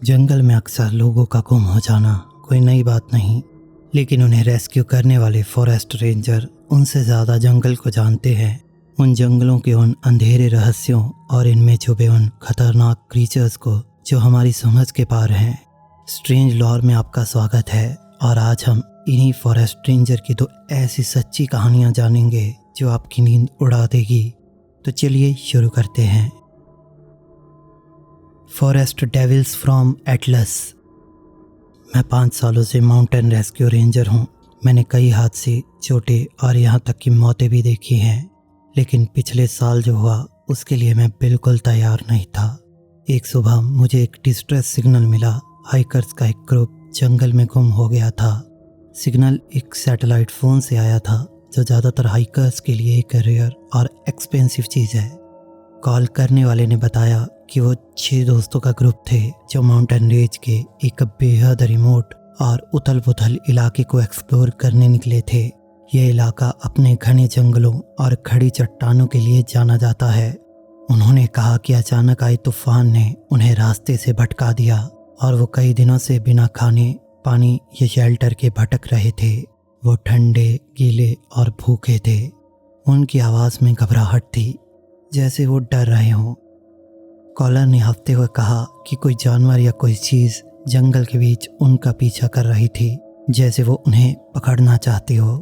जंगल में अक्सर लोगों का गुम हो जाना कोई नई बात नहीं, लेकिन उन्हें रेस्क्यू करने वाले फॉरेस्ट रेंजर उनसे ज़्यादा जंगल को जानते हैं। उन जंगलों के उन अंधेरे रहस्यों और इनमें छुपे उन खतरनाक क्रीचर्स को जो हमारी समझ के पार हैं। स्ट्रेंज लॉर में आपका स्वागत है और आज हम इन्हीं फॉरेस्ट रेंजर की दो ऐसी सच्ची कहानियाँ जानेंगे जो आपकी नींद उड़ा देगी। तो चलिए शुरू करते हैं। Forest devils from Atlas. मैं 5 सालों से माउंटेन रेस्क्यू रेंजर हूँ। मैंने कई हादसे, चोटें और यहाँ तक कि मौतें भी देखी हैं, लेकिन पिछले साल जो हुआ उसके लिए मैं बिल्कुल तैयार नहीं था। एक सुबह मुझे एक डिस्ट्रेस सिग्नल मिला। हाइकर्स का एक ग्रुप जंगल में गुम हो गया था। सिग्नल एक सैटेलाइट फ़ोन से आया था, जो ज़्यादातर हाइकर्स के लिए एक रेयर और एक्सपेंसिव चीज़ है। कॉल करने वाले ने बताया कि वो 6 दोस्तों का ग्रुप थे जो माउंटेन रेंज के एक बेहद रिमोट और उथल पुथल इलाके को एक्सप्लोर करने निकले थे। ये इलाका अपने घने जंगलों और खड़ी चट्टानों के लिए जाना जाता है। उन्होंने कहा कि अचानक आई तूफान ने उन्हें रास्ते से भटका दिया और वो कई दिनों से बिना खाने, पानी या शेल्टर के भटक रहे थे। वो ठंडे, गीले और भूखे थे। उनकी आवाज़ में घबराहट थी, जैसे वो डर रहे हों। कॉलर ने हंसते हुए कहा कि कोई जानवर या कोई चीज़ जंगल के बीच उनका पीछा कर रही थी, जैसे वो उन्हें पकड़ना चाहती हो।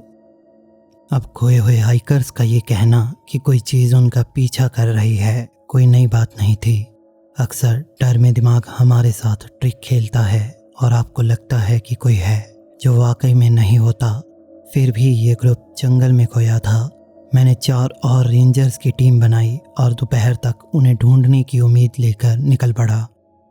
अब खोए हुए हाइकर्स का ये कहना कि कोई चीज़ उनका पीछा कर रही है कोई नई बात नहीं थी। अक्सर डर में दिमाग हमारे साथ ट्रिक खेलता है और आपको लगता है कि कोई है जो वाकई में नहीं होता। फिर भी ये ग्रुप जंगल में खोया था। मैंने 4 और रेंजर्स की टीम बनाई और दोपहर तक उन्हें ढूंढने की उम्मीद लेकर निकल पड़ा।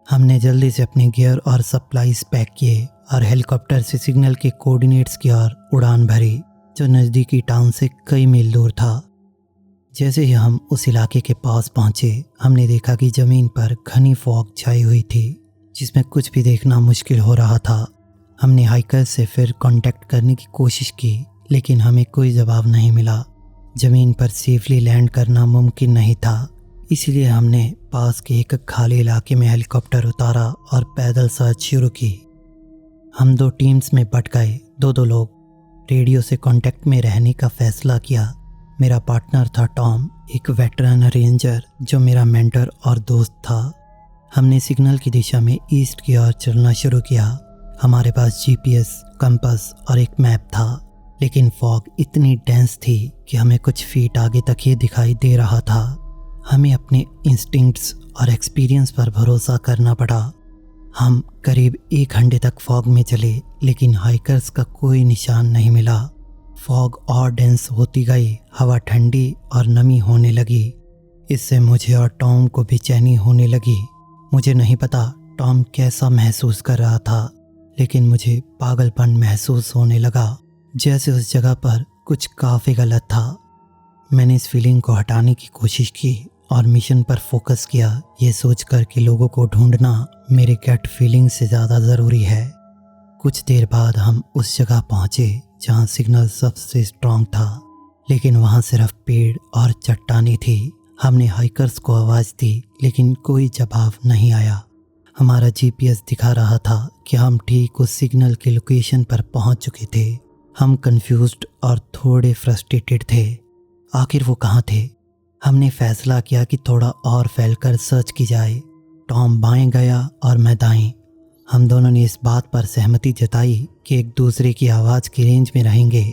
हमने जल्दी से अपने गियर और सप्लाईज पैक किए और हेलीकॉप्टर से सिग्नल के कोऑर्डिनेट्स की ओर उड़ान भरी, जो नज़दीकी टाउन से कई मील दूर था। जैसे ही हम उस इलाके के पास पहुंचे, हमने देखा कि ज़मीन पर घनी फॉग छाई हुई थी, जिसमें कुछ भी देखना मुश्किल हो रहा था। हमने हाइकर्स से फिर कांटेक्ट करने की कोशिश की, लेकिन हमें कोई जवाब नहीं मिला। ज़मीन पर सेफली लैंड करना मुमकिन नहीं था, इसलिए हमने पास के एक खाली इलाके में हेलीकॉप्टर उतारा और पैदल सर्च शुरू की। हम 2 टीम्स में बट गए। 2 लोग रेडियो से कांटेक्ट में रहने का फैसला किया। मेरा पार्टनर था टॉम, एक वेटरन रेंजर जो मेरा मेंटर और दोस्त था। हमने सिग्नल की दिशा में ईस्ट की ओर चलना शुरू किया। हमारे पास जीपीएस, कंपास और एक मैप था, लेकिन फॉग इतनी डेंस थी कि हमें कुछ फीट आगे तक ही दिखाई दे रहा था। हमें अपने इंस्टिंक्ट्स और एक्सपीरियंस पर भरोसा करना पड़ा। हम करीब 1 घंटे तक फॉग में चले, लेकिन हाइकर्स का कोई निशान नहीं मिला। फॉग और डेंस होती गई, हवा ठंडी और नमी होने लगी। इससे मुझे और टॉम को बेचैनी होने लगी। मुझे नहीं पता टॉम कैसा महसूस कर रहा था, लेकिन मुझे पागलपन महसूस होने लगा, जैसे उस जगह पर कुछ काफ़ी गलत था। मैंने इस फीलिंग को हटाने की कोशिश की और मिशन पर फोकस किया, ये सोचकर कि लोगों को ढूंढना मेरे गट फीलिंग से ज़्यादा ज़रूरी है। कुछ देर बाद हम उस जगह पहुँचे जहाँ सिग्नल सबसे स्ट्रांग था, लेकिन वहाँ सिर्फ पेड़ और चट्टानें थी। हमने हाइकर्स को आवाज़ दी, लेकिन कोई जवाब नहीं आया। हमारा जीपीएस दिखा रहा था कि हम ठीक उस सिग्नल के लोकेशन पर पहुँच चुके थे। हम कंफ्यूज्ड और थोड़े फ्रस्ट्रेटेड थे। आखिर वो कहाँ थे? हमने फैसला किया कि थोड़ा और फैलकर सर्च की जाए। टॉम बाएं गया और मैं दाएं। हम दोनों ने इस बात पर सहमति जताई कि एक दूसरे की आवाज़ की रेंज में रहेंगे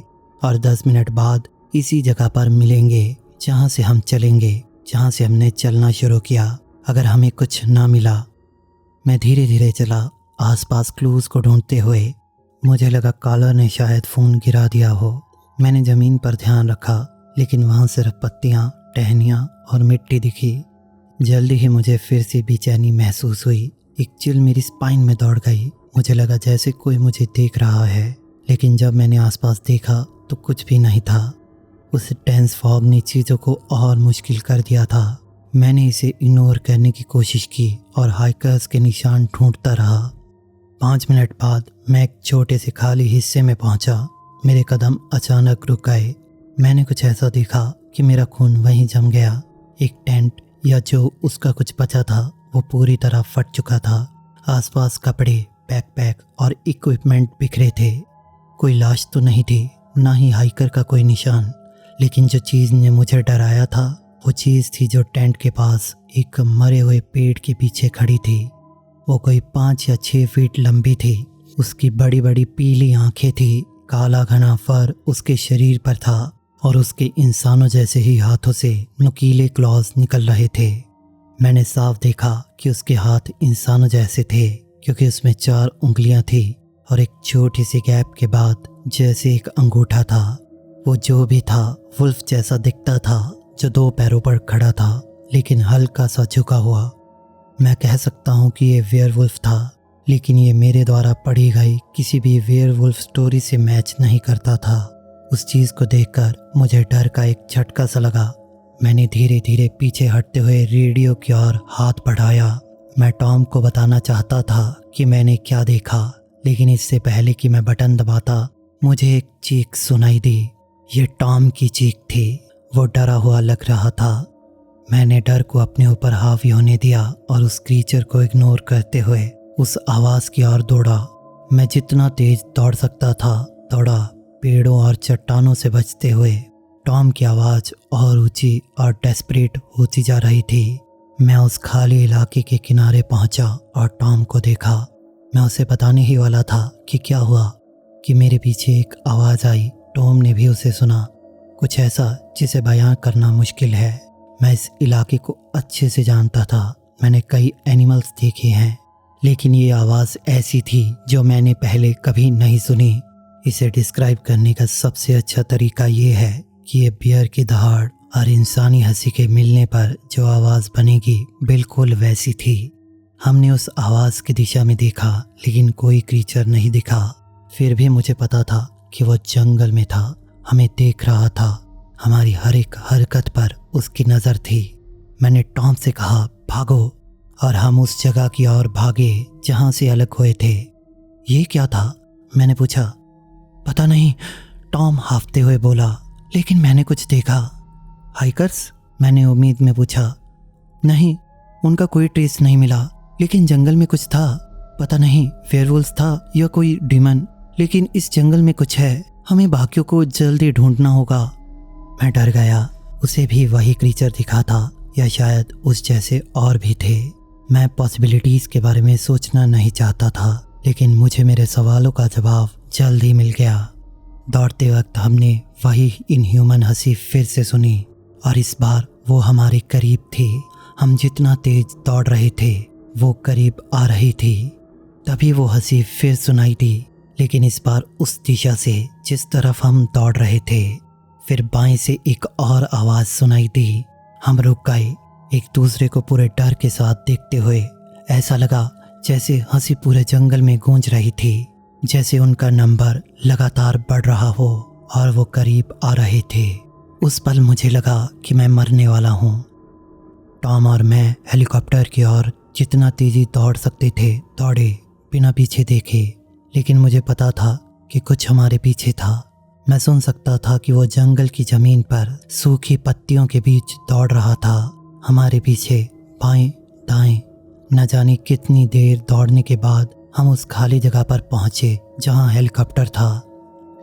और 10 मिनट बाद इसी जगह पर मिलेंगे जहाँ से हम चलेंगे, जहाँ से हमने चलना शुरू किया। अगर हमें कुछ ना मिला, मैं धीरे धीरे चला, आसपास क्लूज़ को ढूंढते हुए। मुझे लगा कॉलर ने शायद फ़ोन गिरा दिया हो। मैंने ज़मीन पर ध्यान रखा, लेकिन वहाँ सिर्फ पत्तियाँ, टहनियाँ और मिट्टी दिखी। जल्दी ही मुझे फिर से बेचैनी महसूस हुई। एक चिल मेरी स्पाइन में दौड़ गई। मुझे लगा जैसे कोई मुझे देख रहा है, लेकिन जब मैंने आसपास देखा तो कुछ भी नहीं था। उस डेंस फॉग ने चीज़ों को और मुश्किल कर दिया था। मैंने इसे इग्नोर करने की कोशिश की और हाइकर्स के निशान ढूंढता रहा। 5 मिनट बाद मैं एक छोटे से खाली हिस्से में पहुंचा। मेरे कदम अचानक रुक गए। मैंने कुछ ऐसा देखा कि मेरा खून वहीं जम गया। एक टेंट या जो उसका कुछ बचा था वो पूरी तरह फट चुका था। आसपास कपड़े, बैकपैक और इक्विपमेंट बिखरे थे। कोई लाश तो नहीं थी, ना ही हाइकर का कोई निशान, लेकिन जो चीज़ ने मुझे डराया था वो चीज़ थी जो टेंट के पास एक मरे हुए पेड़ के पीछे खड़ी थी। वो कोई 5 या 6 फीट लंबी थी। उसकी बड़ी बड़ी पीली आंखें थी, काला घना फर उसके शरीर पर था और उसके इंसानों जैसे ही हाथों से नुकीले क्लॉज निकल रहे थे। मैंने साफ देखा कि उसके हाथ इंसानों जैसे थे, क्योंकि उसमें 4 उंगलियां थी और एक छोटी सी गैप के बाद जैसे एक अंगूठा था। वो जो भी था वुल्फ जैसा दिखता था, जो 2 पैरों पर खड़ा था लेकिन हल्का सा झुका हुआ। मैं कह सकता हूँ कि ये वेयरवुल्फ था, लेकिन ये मेरे द्वारा पढ़ी गई किसी भी वेयरवुल्फ स्टोरी से मैच नहीं करता था। उस चीज़ को देखकर मुझे डर का एक झटका सा लगा। मैंने धीरे धीरे पीछे हटते हुए रेडियो की ओर हाथ बढ़ाया। मैं टॉम को बताना चाहता था कि मैंने क्या देखा, लेकिन इससे पहले कि मैं बटन दबाता मुझे एक चीख सुनाई दी। ये टॉम की चीख थी। वो डरा हुआ लग रहा था। मैंने डर को अपने ऊपर हावी होने दिया और उस क्रीचर को इग्नोर करते हुए उस आवाज़ की ओर दौड़ा। मैं जितना तेज दौड़ सकता था दौड़ा, पेड़ों और चट्टानों से बचते हुए। टॉम की आवाज़ और ऊंची और डेस्परेट होती जा रही थी। मैं उस खाली इलाके के किनारे पहुंचा और टॉम को देखा। मैं उसे बताने ही वाला था कि क्या हुआ कि मेरे पीछे एक आवाज़ आई। टॉम ने भी उसे सुना, कुछ ऐसा जिसे बयां करना मुश्किल है। मैं इस इलाके को अच्छे से जानता था। मैंने कई एनिमल्स देखे हैं, लेकिन ये आवाज़ ऐसी थी जो मैंने पहले कभी नहीं सुनी। इसे डिस्क्राइब करने का सबसे अच्छा तरीका ये है कि ये बियर की दहाड़ और इंसानी हंसी के मिलने पर जो आवाज़ बनेगी बिल्कुल वैसी थी। हमने उस आवाज़ की दिशा में देखा, लेकिन कोई क्रीचर नहीं दिखा। फिर भी मुझे पता था कि वो जंगल में था, हमें देख रहा था। हमारी हर एक हरकत पर उसकी नज़र थी। मैंने टॉम से कहा, भागो, और हम उस जगह की ओर भागे जहाँ से अलग हुए थे। ये क्या था? मैंने पूछा। पता नहीं, टॉम हांफते हुए बोला, लेकिन मैंने कुछ देखा। हाइकर्स? मैंने उम्मीद में पूछा। नहीं, उनका कोई ट्रेस नहीं मिला, लेकिन जंगल में कुछ था। पता नहीं वेयरवुल्फ था या कोई डीमन, लेकिन इस जंगल में कुछ है। हमें बाकियों को जल्दी ढूंढना होगा। मैं डर गया। उसे भी वही क्रीचर दिखा था या शायद उस जैसे और भी थे। मैं पॉसिबिलिटीज़ के बारे में सोचना नहीं चाहता था, लेकिन मुझे मेरे सवालों का जवाब जल्द ही मिल गया। दौड़ते वक्त हमने वही इनह्यूमन हंसी फिर से सुनी, और इस बार वो हमारे करीब थी। हम जितना तेज दौड़ रहे थे वो करीब आ रही थी। तभी वो हंसी फिर सुनाई दी, लेकिन इस बार उस दिशा से जिस तरफ हम दौड़ रहे थे। फिर बाएं से एक और आवाज़ सुनाई दी। हम रुक गए, एक दूसरे को पूरे डर के साथ देखते हुए। ऐसा लगा जैसे हंसी पूरे जंगल में गूंज रही थी, जैसे उनका नंबर लगातार बढ़ रहा हो और वो करीब आ रहे थे। उस पल मुझे लगा कि मैं मरने वाला हूँ। टॉम और मैं हेलीकॉप्टर की ओर जितना तेजी दौड़ सकते थे दौड़े, बिना पीछे देखे, लेकिन मुझे पता था कि कुछ हमारे पीछे था। मैं सुन सकता था कि वो जंगल की ज़मीन पर सूखी पत्तियों के बीच दौड़ रहा था, हमारे पीछे बाएं दाएं। न जाने कितनी देर दौड़ने के बाद हम उस खाली जगह पर पहुंचे जहां हेलीकॉप्टर था।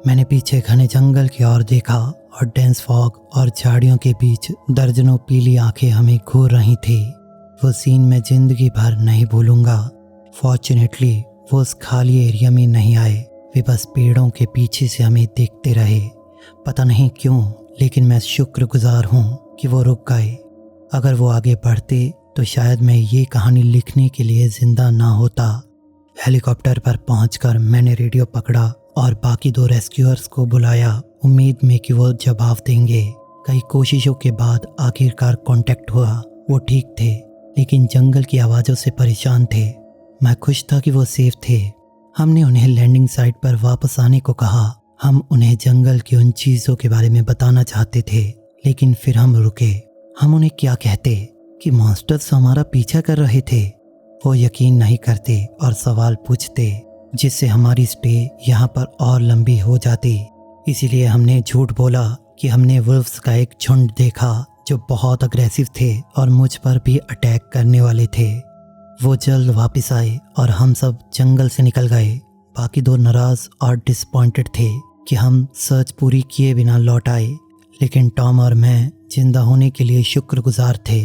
मैंने पीछे घने जंगल की ओर देखा और डेंस फॉग और झाड़ियों के बीच दर्जनों पीली आंखें हमें घूर रही थी। वो सीन मैं जिंदगी भर नहीं भूलूंगा। फॉर्चुनेटली वो उस खाली एरिया में नहीं आए, वे बस पेड़ों के पीछे से हमें देखते रहे। पता नहीं क्यों, लेकिन मैं शुक्रगुजार हूँ कि वो रुक गए। अगर वो आगे बढ़ते तो शायद मैं ये कहानी लिखने के लिए जिंदा ना होता। हेलीकॉप्टर पर पहुंचकर मैंने रेडियो पकड़ा और बाकी 2 रेस्क्यूअर्स को बुलाया, उम्मीद में कि वो जवाब देंगे। कई कोशिशों के बाद आखिरकार कांटेक्ट हुआ। वो ठीक थे, लेकिन जंगल की आवाज़ों से परेशान थे। मैं खुश था कि वो सेफ थे। हमने उन्हें लैंडिंग साइट पर वापस आने को कहा। हम उन्हें जंगल की उन चीज़ों के बारे में बताना चाहते थे, लेकिन फिर हम रुके। हम उन्हें क्या कहते कि मॉन्स्टर्स हमारा पीछा कर रहे थे? वो यकीन नहीं करते और सवाल पूछते, जिससे हमारी स्टे यहाँ पर और लंबी हो जाती। इसीलिए हमने झूठ बोला कि हमने वुल्फ्स का एक झुंड देखा जो बहुत अग्रेसिव थे और मुझ पर भी अटैक करने वाले थे। वो जल्द वापस आए और हम सब जंगल से निकल गए। बाकी दो नाराज और डिसपॉइंटेड थे कि हम सर्च पूरी किए बिना लौट आए, लेकिन टॉम और मैं जिंदा होने के लिए शुक्रगुजार थे।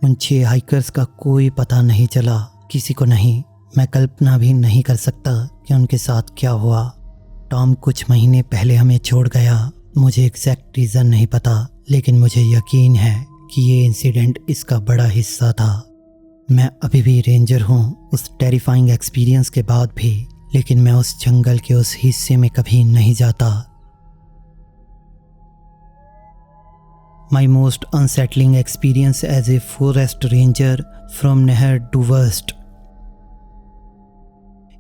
उन 6 हाइकर्स का कोई पता नहीं चला, किसी को नहीं। मैं कल्पना भी नहीं कर सकता कि उनके साथ क्या हुआ। टॉम कुछ महीने पहले हमें छोड़ गया। मुझे एग्जैक्ट रीज़न नहीं पता, लेकिन मुझे यकीन है कि ये इंसिडेंट इसका बड़ा हिस्सा था। मैं अभी भी रेंजर हूँ उस टेरिफाइंग एक्सपीरियंस के बाद भी, लेकिन मैं उस जंगल के उस हिस्से में कभी नहीं जाता। My most unsettling experience as a forest ranger from नहर टू वर्स्ट।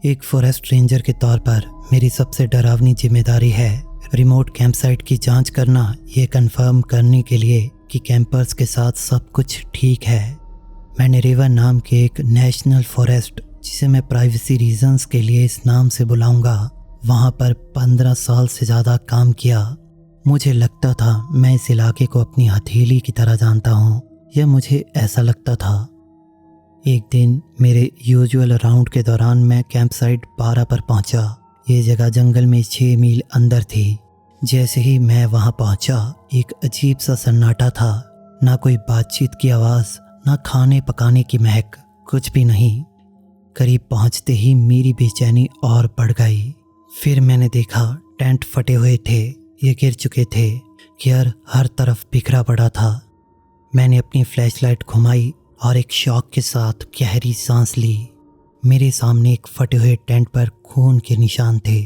एक फॉरेस्ट रेंजर के तौर पर मेरी सबसे डरावनी जिम्मेदारी है रिमोट कैंपसाइट की जांच करना, ये कंफर्म करने के लिए कि कैंपर्स के साथ सब कुछ ठीक है। मैंने रिवर नाम के एक नेशनल फॉरेस्ट, जिसे मैं प्राइवेसी रीजंस के लिए इस नाम से बुलाऊंगा, वहाँ पर 15 साल से ज़्यादा काम किया। मुझे लगता था मैं इस इलाके को अपनी हथेली की तरह जानता हूँ, या मुझे ऐसा लगता था। एक दिन मेरे यूजुअल राउंड के दौरान मैं कैंप साइट 12 पर पहुँचा। ये जगह जंगल में 6 मील अंदर थी। जैसे ही मैं वहाँ पहुँचा, एक अजीब सा सन्नाटा था। ना कोई बातचीत की आवाज़, ना खाने पकाने की महक, कुछ भी नहीं। करीब पहुंचते ही मेरी बेचैनी और बढ़ गई। फिर मैंने देखा टेंट फटे हुए थे, ये गिर चुके थे, गियर हर तरफ बिखरा पड़ा था। मैंने अपनी फ्लैशलाइट घुमाई और एक शॉक के साथ गहरी सांस ली। मेरे सामने एक फटे हुए टेंट पर खून के निशान थे।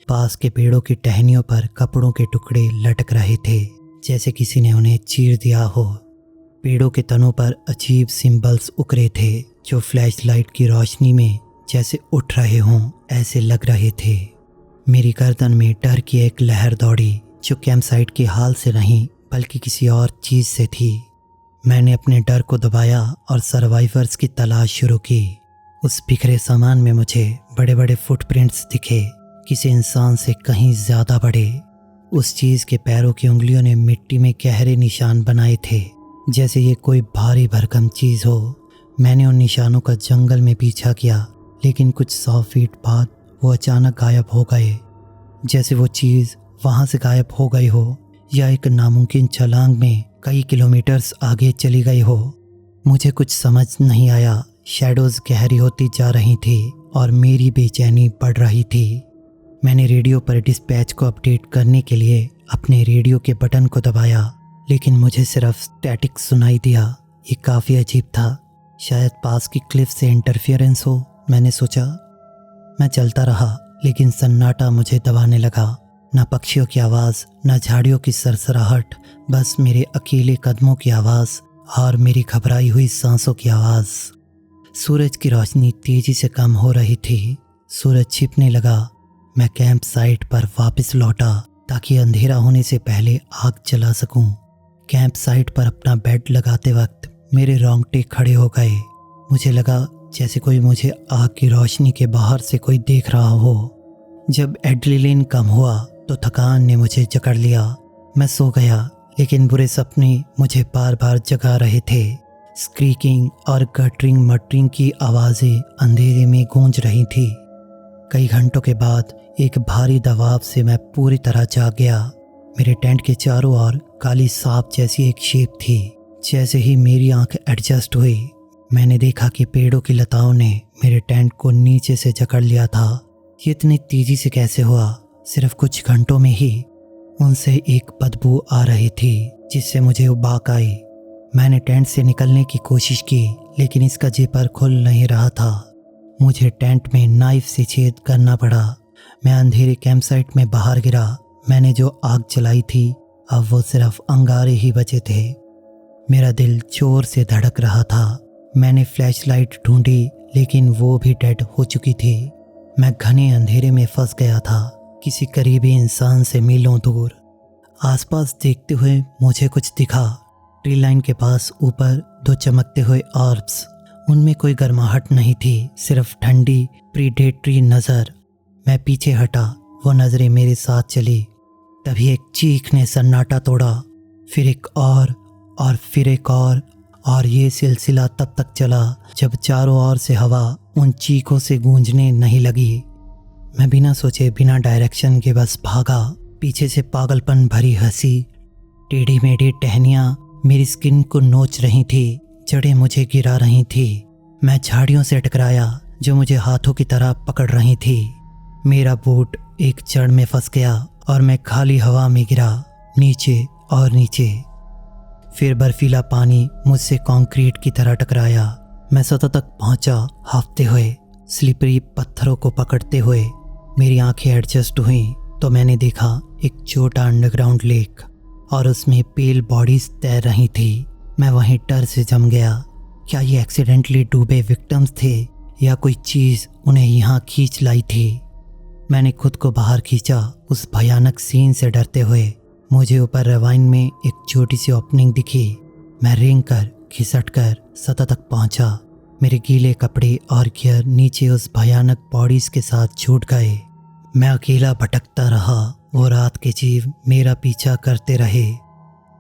पास के पेड़ों की टहनियों पर कपड़ों के टुकड़े लटक रहे थे, जैसे किसी ने उन्हें चीर दिया हो। पेड़ों के तनों पर अजीब सिंबल्स उकरे थे, जो फ्लैशलाइट की रोशनी में जैसे उठ रहे हों, ऐसे लग रहे थे। मेरी गर्दन में डर की एक लहर दौड़ी, जो कैंपसाइट के हाल से नहीं बल्कि किसी और चीज़ से थी। मैंने अपने डर को दबाया और सर्वाइवर्स की तलाश शुरू की। उस बिखरे सामान में मुझे बड़े बड़े फुटप्रिंट्स दिखे, किसी इंसान से कहीं ज़्यादा बड़े। उस चीज़ के पैरों की उंगलियों ने मिट्टी में गहरे निशान बनाए थे, जैसे ये कोई भारी भरकम चीज़ हो। मैंने उन निशानों का जंगल में पीछा किया, लेकिन कुछ 100 फीट बाद वो अचानक गायब हो गए, जैसे वो चीज़ वहाँ से गायब हो गई हो, या एक नामुमकिन छलांग में कई किलोमीटर्स आगे चली गई हो। मुझे कुछ समझ नहीं आया। शैडोज़ गहरी होती जा रही थी और मेरी बेचैनी बढ़ रही थी। मैंने रेडियो पर डिस्पैच को अपडेट करने के लिए अपने रेडियो के बटन को दबाया, लेकिन मुझे सिर्फ स्टैटिक सुनाई दिया। ये काफ़ी अजीब था। शायद पास की क्लिफ से इंटरफेरेंस हो, मैंने सोचा। मैं चलता रहा, लेकिन सन्नाटा मुझे दबाने लगा। ना पक्षियों की आवाज़, ना झाड़ियों की सरसराहट, बस मेरे अकेले कदमों की आवाज़ और मेरी घबराई हुई सांसों की आवाज़। सूरज की रोशनी तेज़ी से कम हो रही थी। सूरज छिपने लगा। मैं कैंप साइट पर वापस लौटा ताकि अंधेरा होने से पहले आग जला सकूं। कैंप साइट पर अपना बेड लगाते वक्त मेरे रोंगटे खड़े हो गए। मुझे लगा जैसे कोई मुझे आग की रोशनी के बाहर से कोई देख रहा हो। जब एड्रेनलिन कम हुआ तो थकान ने मुझे जकड़ लिया। मैं सो गया, लेकिन बुरे सपने मुझे बार बार जगा रहे थे। स्क्रीकिंग और गटरिंग मटरिंग की आवाज़ें अंधेरे में गूंज रही थी। कई घंटों के बाद एक भारी दबाव से मैं पूरी तरह जाग गया। मेरे टेंट के चारों ओर काली सांप जैसी एक शेप थी। जैसे ही मेरी आंख एडजस्ट हुई, मैंने देखा कि पेड़ों की लताओं ने मेरे टेंट को नीचे से जकड़ लिया था। ये इतनी तेजी से कैसे हुआ? सिर्फ कुछ घंटों में ही उनसे एक बदबू आ रही थी, जिससे मुझे उबाक आई। मैंने टेंट से निकलने की कोशिश की, लेकिन इसका जिपर खुल नहीं रहा था। मुझे टेंट में नाइफ से छेद करना पड़ा। मैं अंधेरे कैंपसाइट में बाहर गिरा। मैंने जो आग जलाई थी, अब वो सिर्फ अंगारे ही बचे थे। मेरा दिल जोर से धड़क रहा था। मैंने फ्लैशलाइट ढूंढी, लेकिन वो भी डेड हो चुकी थी। मैं घने अंधेरे में फंस गया था, किसी करीबी इंसान से मीलों दूर। आसपास देखते हुए मुझे कुछ दिखा। ट्री लाइन के पास ऊपर 2 चमकते हुए ऑर्ब्स। उनमें कोई गर्माहट नहीं थी, सिर्फ ठंडी प्रीडेटरी नज़र। मैं पीछे हटा, वो नज़रें मेरे साथ चली। तभी एक चीख ने सन्नाटा तोड़ा। फिर एक और फिर एक और और ये सिलसिला तब तक चला जब चारों ओर से हवा उन चीखों से गूंजने नहीं लगी। मैं बिना सोचे बिना डायरेक्शन के बस भागा। पीछे से पागलपन भरी हंसी, टेढ़ी मेढ़ी टहनियाँ मेरी स्किन को नोच रही थी, जड़ें मुझे गिरा रही थी। मैं झाड़ियों से टकराया जो मुझे हाथों की तरह पकड़ रही थी। मेरा बूट एक जड़ में फंस गया और मैं खाली हवा में गिरा, नीचे और नीचे। फिर बर्फीला पानी मुझसे कंक्रीट की तरह टकराया। मैं सतह तक पहुंचा, हांफते हुए, स्लिपरी पत्थरों को पकड़ते हुए। मेरी आंखें एडजस्ट हुई तो मैंने देखा एक छोटा अंडरग्राउंड लेक और उसमें पेल बॉडीज तैर रही थी। मैं वहीं डर से जम गया। क्या ये एक्सीडेंटली डूबे विक्टिम्स थे या कोई चीज़ उन्हें यहाँ खींच लाई थी? मैंने खुद को बाहर खींचा उस भयानक सीन से डरते हुए। मुझे ऊपर रवाइन में एक छोटी सी ओपनिंग दिखी। मैं रेंग कर खिसट कर सतह तक पहुंचा। मेरे गीले कपड़े और गियर नीचे उस भयानक बॉडीज के साथ छूट गए। मैं अकेला भटकता रहा। वो रात के जीव मेरा पीछा करते रहे।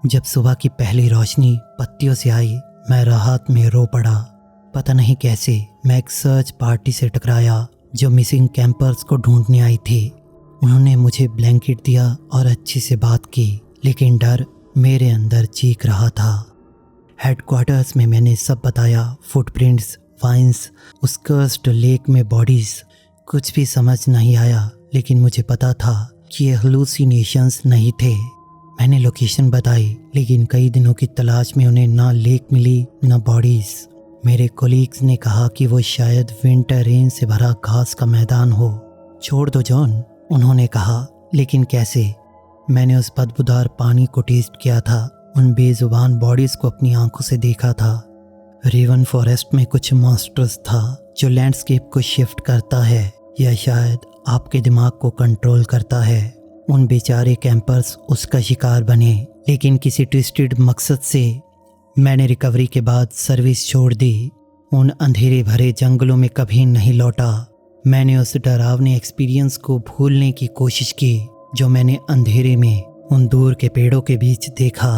जब सुबह की पहली रोशनी पत्तियों से आई, मैं राहत में रो पड़ा। पता नहीं कैसे मैं एक सर्च पार्टी से टकराया जो मिसिंग कैंपर्स को ढूंढने आई थी। उन्होंने मुझे ब्लैंकेट दिया और अच्छी से बात की, लेकिन डर मेरे अंदर चीख रहा था। हेडक्वार्टर्स में मैंने सब बताया, फुटप्रिंट्स, फाइंस, उस कर्स्ड लेक में बॉडीज। कुछ भी समझ नहीं आया, लेकिन मुझे पता था कि ये हेलुसिनेशंस नहीं थे। मैंने लोकेशन बताई, लेकिन कई दिनों की तलाश में उन्हें ना लेक मिली ना बॉडीज। मेरे कोलीग्स ने कहा कि वो शायद विंटर रेन से भरा घास का मैदान हो। छोड़ दो जॉन, उन्होंने कहा, लेकिन कैसे? मैंने उस बदबूदार पानी को टेस्ट किया था, उन बेजुबान बॉडीज को अपनी आंखों से देखा था। रेवन फॉरेस्ट में कुछ मॉन्स्टर्स था जो लैंडस्केप को शिफ्ट करता है या शायद आपके दिमाग को कंट्रोल करता है। उन बेचारे कैंपर्स उसका शिकार बने, लेकिन किसी ट्विस्टेड मकसद से। मैंने रिकवरी के बाद सर्विस छोड़ दी। उन अंधेरे भरे जंगलों में कभी नहीं लौटा। मैंने उस डरावने एक्सपीरियंस को भूलने की कोशिश की जो मैंने अंधेरे में उन दूर के पेड़ों के बीच देखा।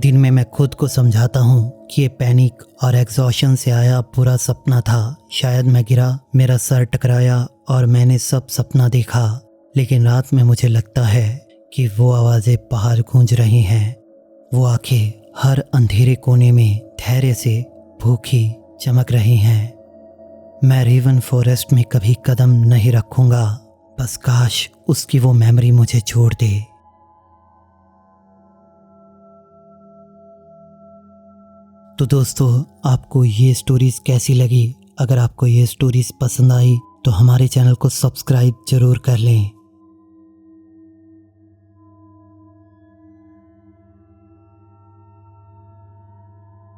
दिन में मैं खुद को समझाता हूँ कि ये पैनिक और एग्जॉशन से आया बुरा सपना था। शायद मैं गिरा, मेरा सर टकराया और मैंने सब सपना देखा। लेकिन रात में मुझे लगता है कि वो आवाज़ें बाहर गूंज रही हैं। वो आंखें हर अंधेरे कोने में धैर्य से भूखी चमक रही हैं। मैं रेवन फॉरेस्ट में कभी कदम नहीं रखूंगा। बस काश उसकी वो मेमोरी मुझे छोड़ दे। तो दोस्तों, आपको ये स्टोरीज कैसी लगी? अगर आपको ये स्टोरीज पसंद आई तो हमारे चैनल को सब्सक्राइब जरूर कर लें।